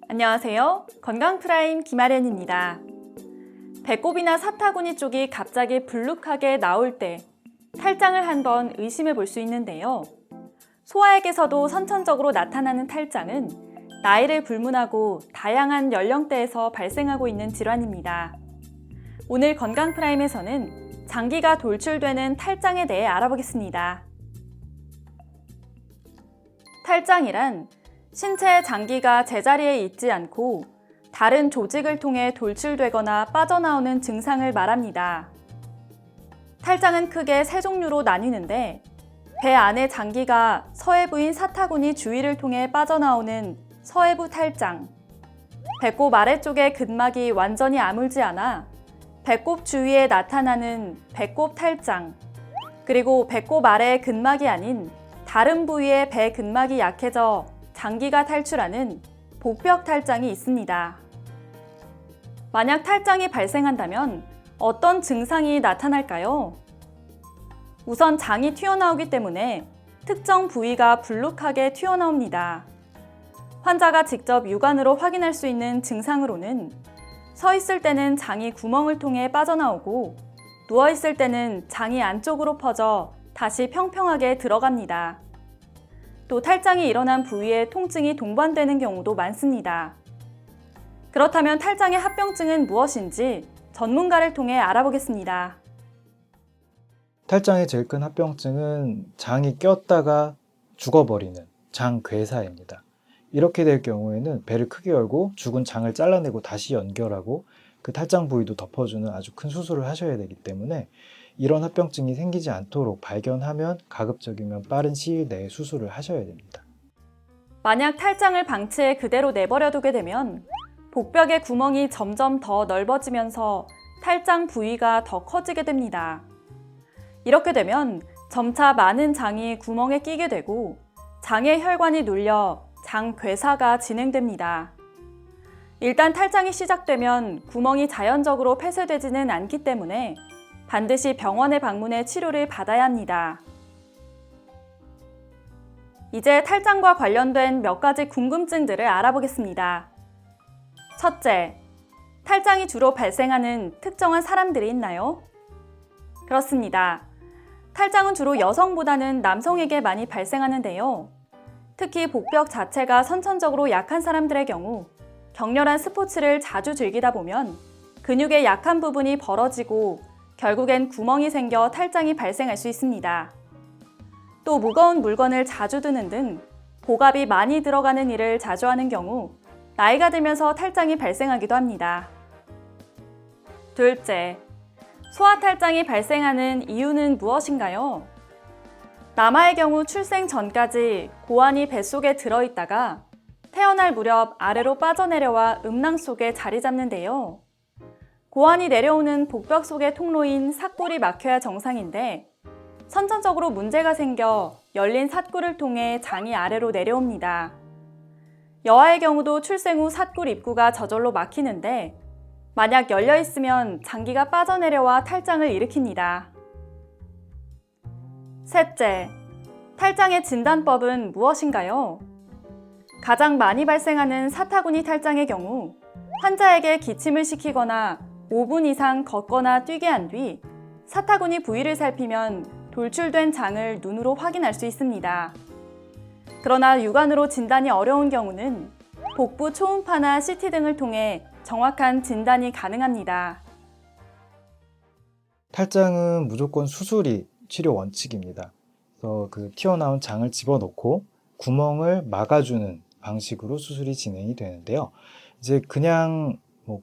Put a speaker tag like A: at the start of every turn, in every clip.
A: 안녕하세요. 건강프라임 김아련입니다. 배꼽이나 사타구니 쪽이 갑자기 불룩하게 나올 때 탈장을 한번 의심해 볼 수 있는데요. 소아에게서도 선천적으로 나타나는 탈장은 나이를 불문하고 다양한 연령대에서 발생하고 있는 질환입니다. 오늘 건강프라임에서는 장기가 돌출되는 탈장에 대해 알아보겠습니다. 탈장이란 신체의 장기가 제자리에 있지 않고 다른 조직을 통해 돌출되거나 빠져나오는 증상을 말합니다. 탈장은 크게 세 종류로 나뉘는데 배 안의 장기가 서해부인 사타구니 주위를 통해 빠져나오는 서해부 탈장, 배꼽 아래쪽의 근막이 완전히 아물지 않아 배꼽 주위에 나타나는 배꼽 탈장, 그리고 배꼽 아래의 근막이 아닌 다른 부위의 배 근막이 약해져 장기가 탈출하는 복벽 탈장이 있습니다. 만약 탈장이 발생한다면 어떤 증상이 나타날까요? 우선 장이 튀어나오기 때문에 특정 부위가 불룩하게 튀어나옵니다. 환자가 직접 육안으로 확인할 수 있는 증상으로는 서 있을 때는 장이 구멍을 통해 빠져나오고 누워 있을 때는 장이 안쪽으로 퍼져 다시 평평하게 들어갑니다. 또 탈장이 일어난 부위에 통증이 동반되는 경우도 많습니다. 그렇다면 탈장의 합병증은 무엇인지 전문가를 통해 알아보겠습니다.
B: 탈장의 제일 큰 합병증은 장이 꼈다가 죽어버리는 장괴사입니다. 이렇게 될 경우에는 배를 크게 열고 죽은 장을 잘라내고 다시 연결하고 그 탈장 부위도 덮어주는 아주 큰 수술을 하셔야 되기 때문에 이런 합병증이 생기지 않도록 발견하면 가급적이면 빠른 시일 내에 수술을 하셔야 됩니다.
A: 만약 탈장을 방치해 그대로 내버려 두게 되면 복벽의 구멍이 점점 더 넓어지면서 탈장 부위가 더 커지게 됩니다. 이렇게 되면 점차 많은 장이 구멍에 끼게 되고 장의 혈관이 눌려 장괴사가 진행됩니다. 일단 탈장이 시작되면 구멍이 자연적으로 폐쇄되지는 않기 때문에 반드시 병원에 방문해 치료를 받아야 합니다. 이제 탈장과 관련된 몇 가지 궁금증들을 알아보겠습니다. 첫째, 탈장이 주로 발생하는 특정한 사람들이 있나요? 그렇습니다. 탈장은 주로 여성보다는 남성에게 많이 발생하는데요. 특히 복벽 자체가 선천적으로 약한 사람들의 경우 격렬한 스포츠를 자주 즐기다 보면 근육의 약한 부분이 벌어지고 결국엔 구멍이 생겨 탈장이 발생할 수 있습니다. 또 무거운 물건을 자주 드는 등 복압이 많이 들어가는 일을 자주 하는 경우 나이가 들면서 탈장이 발생하기도 합니다. 둘째, 소아탈장이 발생하는 이유는 무엇인가요? 남아의 경우 출생 전까지 고환이 뱃속에 들어있다가 태어날 무렵 아래로 빠져내려와 음낭 속에 자리 잡는데요. 고환이 내려오는 복벽 속의 통로인 삭골이 막혀야 정상인데 선천적으로 문제가 생겨 열린 삭골을 통해 장이 아래로 내려옵니다. 여아의 경우도 출생 후 삭골 입구가 저절로 막히는데 만약 열려 있으면 장기가 빠져내려와 탈장을 일으킵니다. 셋째, 탈장의 진단법은 무엇인가요? 가장 많이 발생하는 사타구니 탈장의 경우 환자에게 기침을 시키거나 5분 이상 걷거나 뛰게 한 뒤 사타구니 부위를 살피면 돌출된 장을 눈으로 확인할 수 있습니다. 그러나 육안으로 진단이 어려운 경우는 복부 초음파나 CT 등을 통해 정확한 진단이 가능합니다.
B: 탈장은 무조건 수술이 치료 원칙입니다. 그래서 그 튀어나온 장을 집어넣고 구멍을 막아주는 방식으로 수술이 진행이 되는데요. 이제 그냥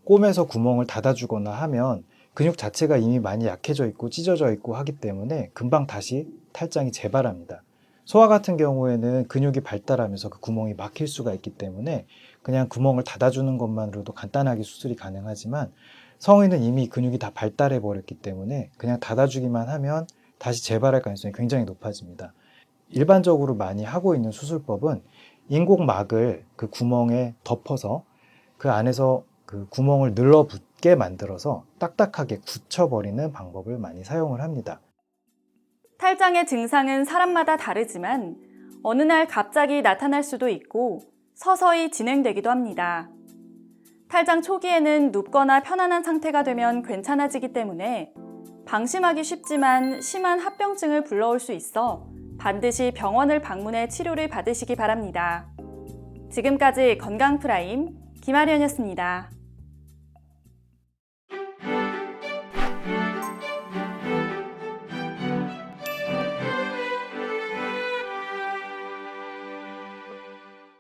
B: 꿰매서 구멍을 닫아주거나 하면 근육 자체가 이미 많이 약해져 있고 찢어져 있고 하기 때문에 금방 다시 탈장이 재발합니다. 소아 같은 경우에는 근육이 발달하면서 그 구멍이 막힐 수가 있기 때문에 그냥 구멍을 닫아주는 것만으로도 간단하게 수술이 가능하지만 성인은 이미 근육이 다 발달해 버렸기 때문에 그냥 닫아주기만 하면 다시 재발할 가능성이 굉장히 높아집니다. 일반적으로 많이 하고 있는 수술법은 인공막을 그 구멍에 덮어서 그 안에서 그 구멍을 늘러붙게 만들어서 딱딱하게 굳혀버리는 방법을 많이 사용을 합니다.
A: 탈장의 증상은 사람마다 다르지만 어느 날 갑자기 나타날 수도 있고 서서히 진행되기도 합니다. 탈장 초기에는 눕거나 편안한 상태가 되면 괜찮아지기 때문에 방심하기 쉽지만 심한 합병증을 불러올 수 있어 반드시 병원을 방문해 치료를 받으시기 바랍니다. 지금까지 건강프라임 김아련이었습니다.